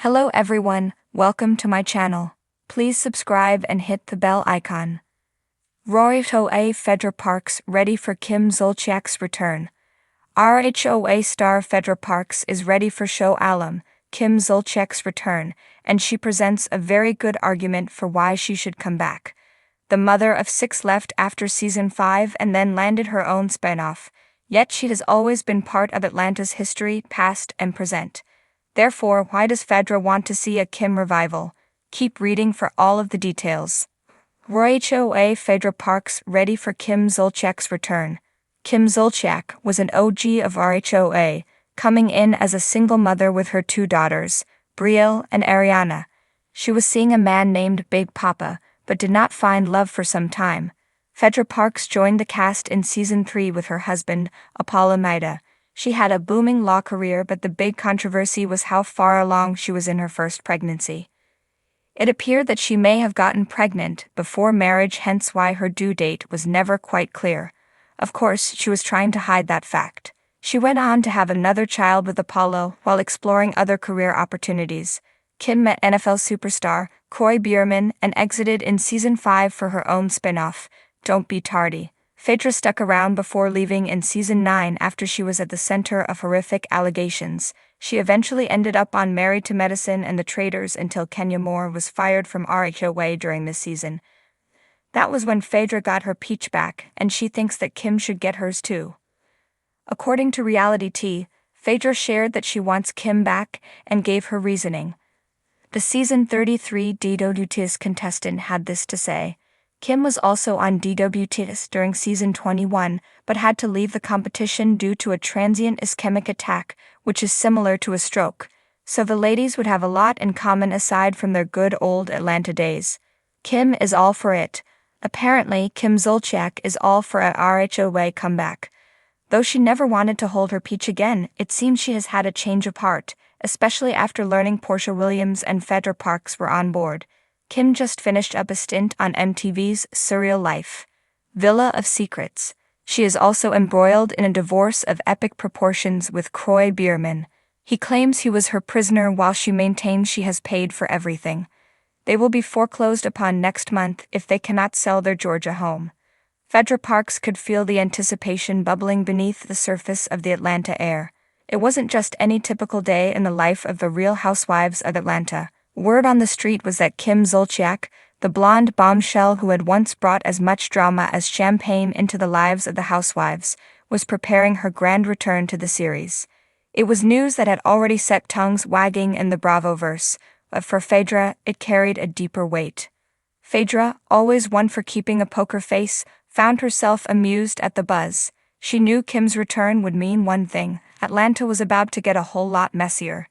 Hello everyone, welcome to my channel. Please subscribe and hit the bell icon. RHOA Phaedra Parks ready for Kim Zolciak's return. RHOA star Phaedra Parks is ready for show alum, Kim Zolciak's return, and she presents a very good argument for why she should come back. The mother of 6 left after season 5 and then landed her own spin-off, yet she has always been part of Atlanta's history, past and present. Therefore, why does Phaedra want to see a Kim revival? Keep reading for all of the details. RHOA Phaedra Parks ready for Kim Zolciak's return. Kim Zolciak was an OG of RHOA, coming in as a single mother with her 2 daughters, Brielle and Ariana. She was seeing a man named Big Papa, but did not find love for some time. Phaedra Parks joined the cast in season 3 with her husband, Apollo Maida. She had a booming law career, but the big controversy was how far along she was in her first pregnancy. It appeared that she may have gotten pregnant before marriage, hence why her due date was never quite clear. Of course, she was trying to hide that fact. She went on to have another child with Apollo while exploring other career opportunities. Kim met NFL superstar Kroy Biermann and exited in season 5 for her own spin-off, Don't Be Tardy. Phaedra stuck around before leaving in season 9 after she was at the center of horrific allegations. She eventually ended up on Married to Medicine and The Traitors until Kenya Moore was fired from RHOA during this season. That was when Phaedra got her peach back, and she thinks that Kim should get hers too. According to Reality Tea, Phaedra shared that she wants Kim back and gave her reasoning. The season 33 DWTS contestant had this to say. Kim was also on DWTS during season 21, but had to leave the competition due to a transient ischemic attack, which is similar to a stroke. So the ladies would have a lot in common aside from their good old Atlanta days. Kim is all for it. Apparently, Kim Zolciak is all for a RHOA comeback. Though she never wanted to hold her peach again, it seems she has had a change of heart, especially after learning Portia Williams and Phaedra Parks were on board. Kim just finished up a stint on MTV's Surreal Life, Villa of Secrets. She is also embroiled in a divorce of epic proportions with Kroy Biermann. He claims he was her prisoner while she maintains she has paid for everything. They will be foreclosed upon next month if they cannot sell their Georgia home. Phaedra Parks could feel the anticipation bubbling beneath the surface of the Atlanta air. It wasn't just any typical day in the life of the Real Housewives of Atlanta. Word on the street was that Kim Zolciak, the blonde bombshell who had once brought as much drama as champagne into the lives of the housewives, was preparing her grand return to the series. It was news that had already set tongues wagging in the Bravoverse, but for Phaedra, it carried a deeper weight. Phaedra, always one for keeping a poker face, found herself amused at the buzz. She knew Kim's return would mean one thing: Atlanta was about to get a whole lot messier.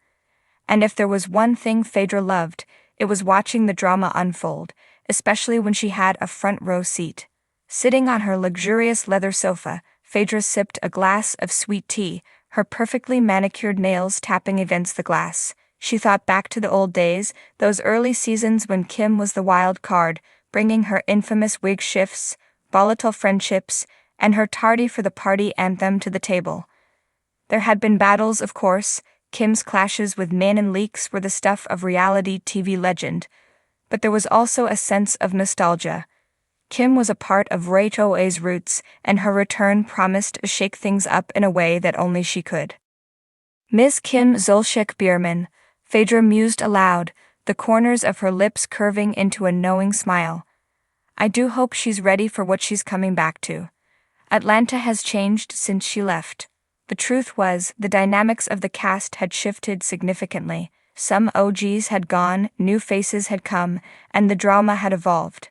And if there was one thing Phaedra loved, it was watching the drama unfold, especially when she had a front row seat. Sitting on her luxurious leather sofa, Phaedra sipped a glass of sweet tea, her perfectly manicured nails tapping against the glass. She thought back to the old days, those early seasons when Kim was the wild card, bringing her infamous wig shifts, volatile friendships, and her tardy for the party anthem to the table. There had been battles, of course. Kim's clashes with men and leaks were the stuff of reality TV legend, but there was also a sense of nostalgia. Kim was a part of RHOA's roots, and her return promised to shake things up in a way that only she could. Ms. Kim Zolciak Biermann, Phaedra mused aloud, the corners of her lips curving into a knowing smile. I do hope she's ready for what she's coming back to. Atlanta has changed since she left. The truth was, the dynamics of the cast had shifted significantly. Some OGs had gone, new faces had come, and the drama had evolved.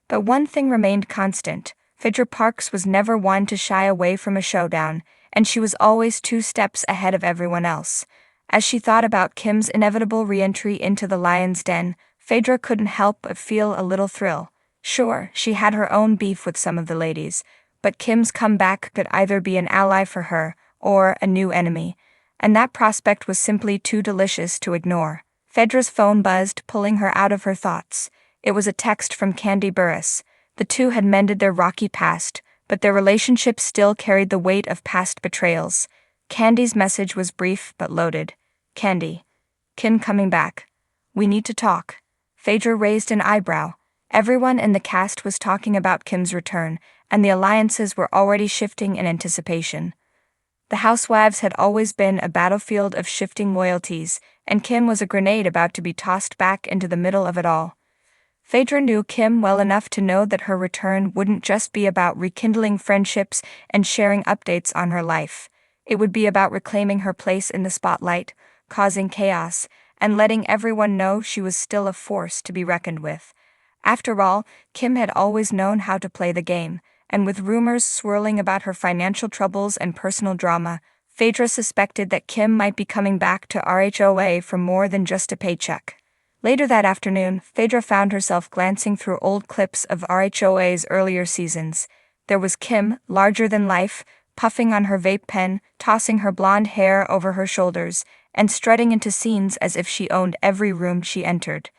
But one thing remained constant: Phaedra Parks was never one to shy away from a showdown, and she was always 2 steps ahead of everyone else. As she thought about Kim's inevitable re-entry into the lion's den, Phaedra couldn't help but feel a little thrill. Sure, she had her own beef with some of the ladies, but Kim's comeback could either be an ally for her, or a new enemy, and that prospect was simply too delicious to ignore. Phaedra's phone buzzed, pulling her out of her thoughts. It was a text from Kandi Burruss. The two had mended their rocky past, but their relationship still carried the weight of past betrayals. Candy's message was brief but loaded. Kandi. Kim coming back. We need to talk. Phaedra raised an eyebrow. Everyone in the cast was talking about Kim's return, and the alliances were already shifting in anticipation. The Housewives had always been a battlefield of shifting loyalties, and Kim was a grenade about to be tossed back into the middle of it all. Phaedra knew Kim well enough to know that her return wouldn't just be about rekindling friendships and sharing updates on her life. It would be about reclaiming her place in the spotlight, causing chaos, and letting everyone know she was still a force to be reckoned with. After all, Kim had always known how to play the game, and with rumors swirling about her financial troubles and personal drama, Phaedra suspected that Kim might be coming back to RHOA for more than just a paycheck. Later that afternoon, Phaedra found herself glancing through old clips of RHOA's earlier seasons. There was Kim, larger than life, puffing on her vape pen, tossing her blonde hair over her shoulders, and strutting into scenes as if she owned every room she entered.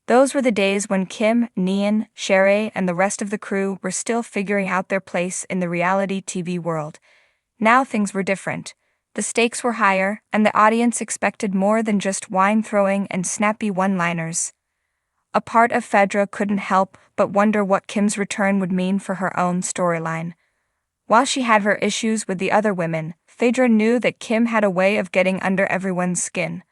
Those were the days when Kim, Nian, Sheree, and the rest of the crew were still figuring out their place in the reality TV world. Now things were different. The stakes were higher, and the audience expected more than just wine-throwing and snappy one-liners. A part of Phaedra couldn't help but wonder what Kim's return would mean for her own storyline. While she had her issues with the other women, Phaedra knew that Kim had a way of getting under everyone's skin.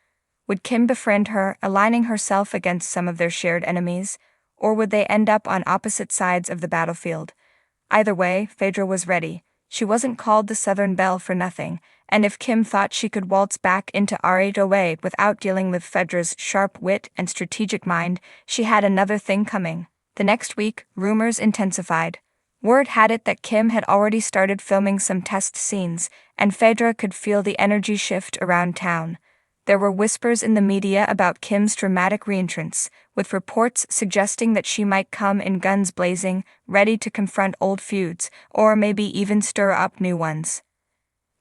Would Kim befriend her, aligning herself against some of their shared enemies, or would they end up on opposite sides of the battlefield? Either way, Phaedra was ready. She wasn't called the Southern Belle for nothing, and if Kim thought she could waltz back into RHOA without dealing with Phaedra's sharp wit and strategic mind, she had another thing coming. The next week, rumors intensified. Word had it that Kim had already started filming some test scenes, and Phaedra could feel the energy shift around town. There were whispers in the media about Kim's dramatic reentrance, with reports suggesting that she might come in guns blazing, ready to confront old feuds, or maybe even stir up new ones.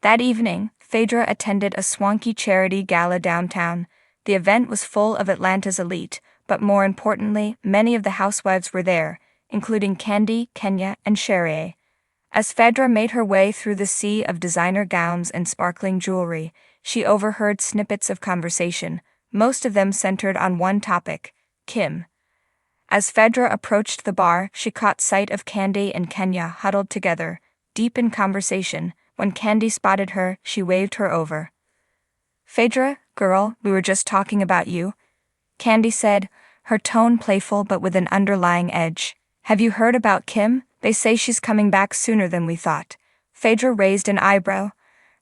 That evening, Phaedra attended a swanky charity gala downtown. The event was full of Atlanta's elite, but more importantly, many of the housewives were there, including Kandi, Kenya, and Sheree. As Phaedra made her way through the sea of designer gowns and sparkling jewelry, she overheard snippets of conversation, most of them centered on one topic: Kim. As Phaedra approached the bar, she caught sight of Kandi and Kenya huddled together, deep in conversation. When Kandi spotted her, she waved her over. "Phaedra, girl, we were just talking about you," Kandi said, her tone playful but with an underlying edge. "Have you heard about Kim? They say she's coming back sooner than we thought." Phaedra raised an eyebrow,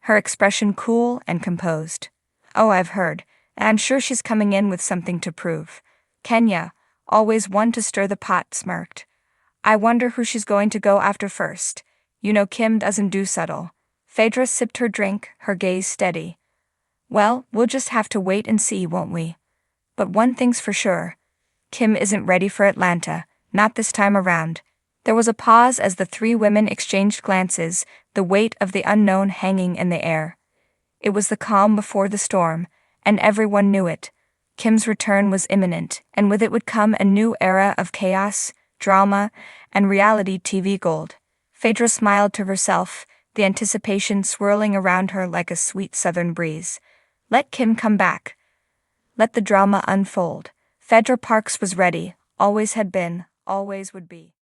her expression cool and composed. "Oh, I've heard, and I'm sure she's coming in with something to prove." Kenya, always one to stir the pot, smirked. "I wonder who she's going to go after first. You know Kim doesn't do subtle." Phaedra sipped her drink, her gaze steady. "Well, we'll just have to wait and see, won't we? But one thing's for sure. Kim isn't ready for Atlanta, not this time around." There was a pause as the three women exchanged glances, the weight of the unknown hanging in the air. It was the calm before the storm, and everyone knew it. Kim's return was imminent, and with it would come a new era of chaos, drama, and reality TV gold. Phaedra smiled to herself, the anticipation swirling around her like a sweet southern breeze. Let Kim come back. Let the drama unfold. Phaedra Parks was ready, always had been, always would be.